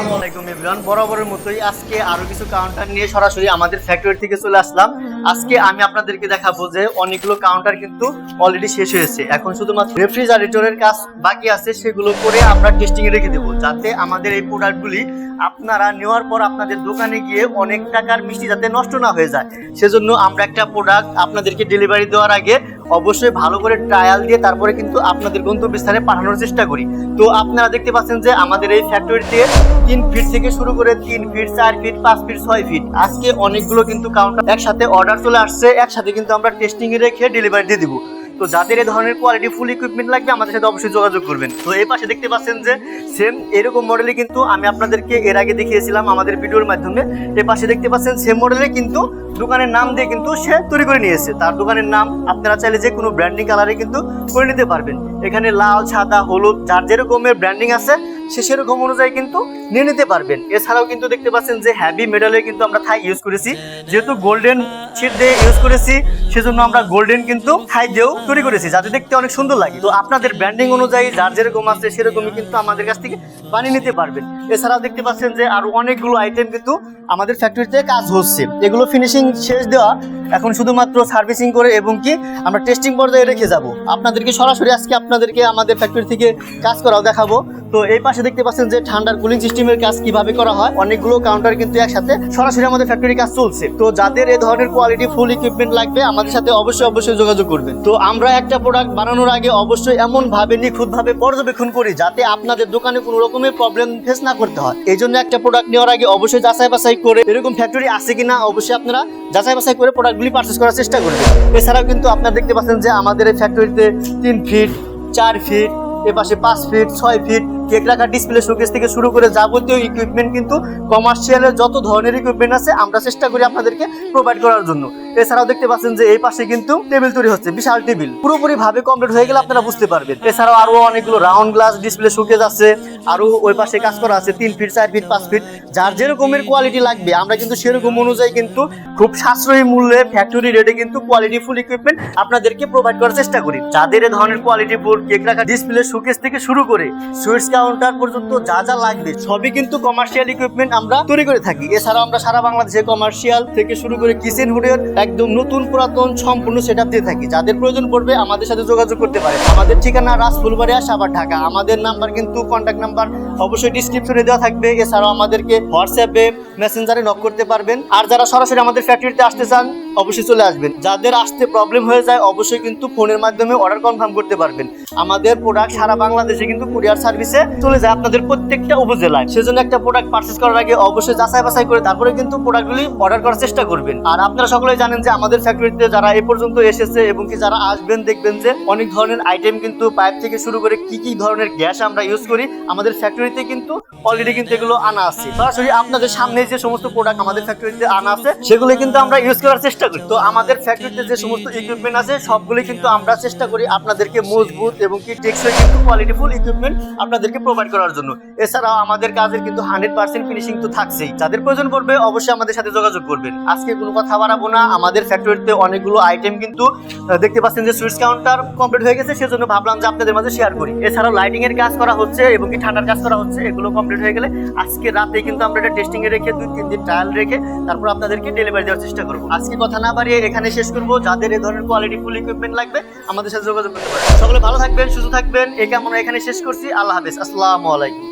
আসসালামু আলাইকুম এভরিওয়ান, বরাবরের মতোই আজকে আরো কিছু কাউন্টার নিয়ে সরাসরি আমাদের ফ্যাক্টরি থেকে চলে আসলাম। আজকে আমি আপনাদেরকে দেখাবো যে অনেকগুলো কাউন্টার কিন্তু অলরেডি শেষ হয়েছে, এখন শুধুমাত্র রেফ্রিজারেটরের কাজ বাকি আছে, সেগুলো করে আমরা টেস্টিং এ রেখে দেবো, যাতে আমাদের এই প্রোডাক্টগুলি আপনারা নেওয়ার পর আপনাদের দোকানে গিয়ে অনেক টাকার মিষ্টি যাতে নষ্ট না হয়ে যায়। সেজন্য আমরা একটা প্রোডাক্ট আপনাদেরকে ডেলিভারি দেওয়ার আগে অবশ্যই ভালো করে ট্রায়াল দিয়ে তারপরে কিন্তু আপনাদের গন্তব্যস্থানে পাঠানোর চেষ্টা করি। তো আপনারা দেখতে পাচ্ছেন যে আমাদের এই ফ্যাক্টরিতে 3 ফিট থেকে শুরু করে 3 ফিট, 4 ফিট, 5 ফিট, 6 ফিট আজকে অনেকগুলো কিন্তু কাউন্টার একসাথে অর্ডার চলে আসছে, একসাথে কিন্তু আমরা টেস্টিং এ রেখে ডেলিভারি দিয়ে দিব। তো যাদের এই ধরনের কোয়ালিটি ফুল ইকুইপমেন্ট লাগবে আমাদের সাথে অবশ্যই যোগাযোগ করবেন। তো এই পাশে দেখতে পাচ্ছেন যে সেম এরকম মডেলই কিন্তু আমি আপনাদেরকে এর আগে দেখিয়েছিলাম আমাদের ভিডিওর মাধ্যমে। এই পাশে দেখতে পাচ্ছেন সেম মডেলে কিন্তু দোকানের নাম দিয়ে কিন্তু সে তৈরি করে নিয়েছে, তার দোকানের নাম আপনারা চাইলে যে কোনো ব্র্যান্ডিং কালারে কিন্তু করে নিতে পারবেন। এখানে লাল, সাদা, হলুদ যার যেরকমের ব্র্যান্ডিং আছে সে সেরকম অনুযায়ী কিন্তু নিয়ে নিতে পারবেন। এছাড়াও কিন্তু দেখতে পাচ্ছেন যে হ্যাভি মেটালে কিন্তু আমরা থাই ইউজ করেছি, যেহেতু গোল্ডেন শিট দিয়ে ইউজ করেছি সেজন্য আমরা গোল্ডেন কিন্তু থাই দিয়েও তৈরি করেছি, যাতে দেখতে অনেক সুন্দর লাগে। তো আপনাদের ব্র্যান্ডিং অনুযায়ী যার যেরকম আছে সেরকমই কিন্তু আমাদের কাছ থেকে বানিয়ে নিতে পারবেন। এছাড়াও দেখতে পাচ্ছেন যে আরো অনেকগুলো আইটেম কিন্তু আমাদের ফ্যাক্টরিতে কাজ হচ্ছে, এগুলো ফিনিশিং শেষ দেওয়া, এখন শুধুমাত্র সার্ভিসিং করে এবং কি আমরা টেস্টিং পর্যায়ে রেখে যাব। আপনাদেরকে সরাসরি আজকে আপনাদেরকে আমাদের ফ্যাক্টরি থেকে কাজ করাও দেখাবো। তো এই পাশে দেখতে পাচ্ছেন যে ঠান্ডার কুলিং সিস্টেমের কাজ কিভাবে করা হয়, অনেকগুলো কাউন্টার কিন্তু একসাথে সরাসরি আমাদের ফ্যাক্টরি কাজ চলছে। তো যাদের এই ধরনের কোয়ালিটি ফুল ইকুইপমেন্ট লাগবে আমাদের সাথে অবশ্যই যোগাযোগ করবেন। তো আমরা একটা প্রোডাক্ট বানানোর আগে অবশ্যই এমন ভাবে নিখুঁতভাবে পর্যবেক্ষণ করি যাতে আপনাদের দোকানে কোনো রকমের প্রবলেম ফেস না করতে হয়। এই জন্য একটা প্রোডাক্ট নেওয়ার আগে অবশ্যই যাচাই বাছাই করে এরকম ফ্যাক্টরি আছে কিনা অবশ্যই আপনারা যাচাই বাছাই করে প্রোডাক্টগুলি পারচেজ করার চেষ্টা করবেন। এছাড়াও কিন্তু আপনারা দেখতে পাচ্ছেন যে আমাদের এই ফ্যাক্টরিতে 3 ফিট, 4 ফিট, এ পাশে 5 ফিট, 6 ফিট কেক রাখার ডিসপ্লে শোকেস থেকে শুরু করে যাবতীয় ইকুইপমেন্ট কিন্তু কমার্শিয়ালের যত ধরনের ইকুইপমেন্ট আছে আমরা চেষ্টা করি আপনাদেরকে প্রোভাইড করার জন্য। এছাড়াও দেখতে পাচ্ছেন যে এই পাশে কিন্তু টেবিল তৈরি হচ্ছে, বিশাল টেবিল পুরোপুরি ভাবে কমপ্লিট হয়ে গেলে আপনারা বুঝতে পারবেন। এছাড়াও আরো অনেকগুলো রাউন্ড গ্লাস ডিসপ্লে শোকেস আছে, আরো ওই পাশে কাজ করা আছে 3 ফিট, 4 ফিট, 5 ফিট যার যেরকমের কোয়ালিটি লাগবে আমরা কিন্তু সেরকম অনুযায়ী কিন্তু খুব সাশ্রয়ী মূল্যে ফ্যাক্টরি রেটে কিন্তু কোয়ালিটি ফুল ইকুইপমেন্ট আপনাদেরকে প্রোভাইড করার চেষ্টা করি। যাদের এই ধরনের কোয়ালিটি ফুল কেক রাখার ডিসপ্লে শোকেস থেকে শুরু করে সুইটস কাউন্টার পর্যন্ত যা যা লাগবে সবই কিন্তু কমার্শিয়াল ইকুইপমেন্ট আমরা তৈরি করে থাকি। এছাড়াও আমরা সারা বাংলাদেশে কমার্শিয়াল থেকে শুরু করে কিচেন হুডের একদম নতুন পুরাতন সম্পূর্ণ সেটআপ দিয়ে থাকি। যাদের প্রয়োজন পড়বে আমাদের সাথে যোগাযোগ করতে পারে। আমাদের ঠিকানা রাজফুলবাড়িয়া, সাভার, ঢাকা। আমাদের নাম্বার কিন্তু কন্ট্যাক্ট নাম্বার অবশ্যই ডিসক্রিপশনে দেওয়া থাকবে। এছাড়াও আমাদেরকে হোয়াটসঅ্যাপে মেসেঞ্জারে নক করতে পারবেন। আর যারা সরাসরি আমাদের ফ্যাক্টরিতে আসতে চান অবশ্যই চলে আসবেন। যাদের আসতে প্রবলেম হয়ে যায় অবশ্যই কিন্তু ফোনের মাধ্যমে অর্ডার কনফার্ম করতে পারবেন। আমাদের প্রোডাক্ট সারা বাংলাদেশে কিন্তু কুরিয়ার সার্ভিসে চলে যায় আপনাদের প্রত্যেকটা উপজেলায়। সেজন্য একটা প্রোডাক্ট পারচেজ করার আগে অবশ্যই যাচাই বাছাই করে তারপরে কিন্তু প্রোডাক্টগুলি অর্ডার করার চেষ্টা করবেন। আর আপনারা সকলেই জানেন যে আমাদের ফ্যাক্টরিতে যারা এই পর্যন্ত এসেছে এবং কি যারা আসবেন দেখবেন যে অনেক ধরনের আইটেম কিন্তু পাইপ থেকে শুরু করে কি ধরনের গ্যাস আমরা ইউজ করি আমাদের ফ্যাক্টরিতে কিন্তু অলরেডি কিন্তু এগুলো আনা আছে। সরাসরি আপনাদের সামনে যে সমস্ত প্রোডাক্ট আমাদের ফ্যাক্টরিতে আনা আছে সেগুলো কিন্তু আমরা ইউজ করার চেষ্টা করি। তো আমাদের ফ্যাক্টরিতে যে সমস্ত ইকুইপমেন্ট আছে সবগুলি কিন্তু আমরা চেষ্টা করি আপনাদেরকে মজবুত এবং কি টেকসই কিন্তু কোয়ালিটি ফুল ইকুইপমেন্ট আপনাদেরকে প্রোভাইড করার জন্য। এছাড়াও আমাদের কাজের কিন্তু 100% ফিনিশিং তো থাকছেই। যাদের প্রয়োজন পড়বে অবশ্যই আমাদের সাথে যোগাযোগ করবেন। আজকে কোনো কথা বাড়াবো না, আমাদের ফ্যাক্টরিতে অনেকগুলো আইটেম কিন্তু দেখতে পাচ্ছেন যে সুইটস কাউন্টার কমপ্লিট হয়ে গেছে, সেজন্য ভাবলাম যে আপনাদের মাঝে শেয়ার করি। এছাড়াও লাইটিং এর কাজ করা হচ্ছে এবং কি ঠান্ডার কাজ করা হচ্ছে, এগুলো কমপ্লিট হয়ে গেলে আজকে রাতে কিন্তু আমরা এটা টেস্টিং এ রেখে 2-3 দিন ট্রায়াল রেখে তারপর আপনাদেরকে ডেলিভারি দেওয়ার চেষ্টা করব। আজকে কথা না বাড়িয়ে এখানে শেষ করব। যাদের এই ধরনের কোয়ালিটি ফুল ইকুইপমেন্ট লাগবে আমাদের সাথে যোগাযোগ করতে পারেন। সকলে ভালো থাকবেন, সুস্থ থাকবেন। এই কামনা এখানে শেষ করছি। আল্লাহ হাফেজ, আসসালামু আলাইকুম।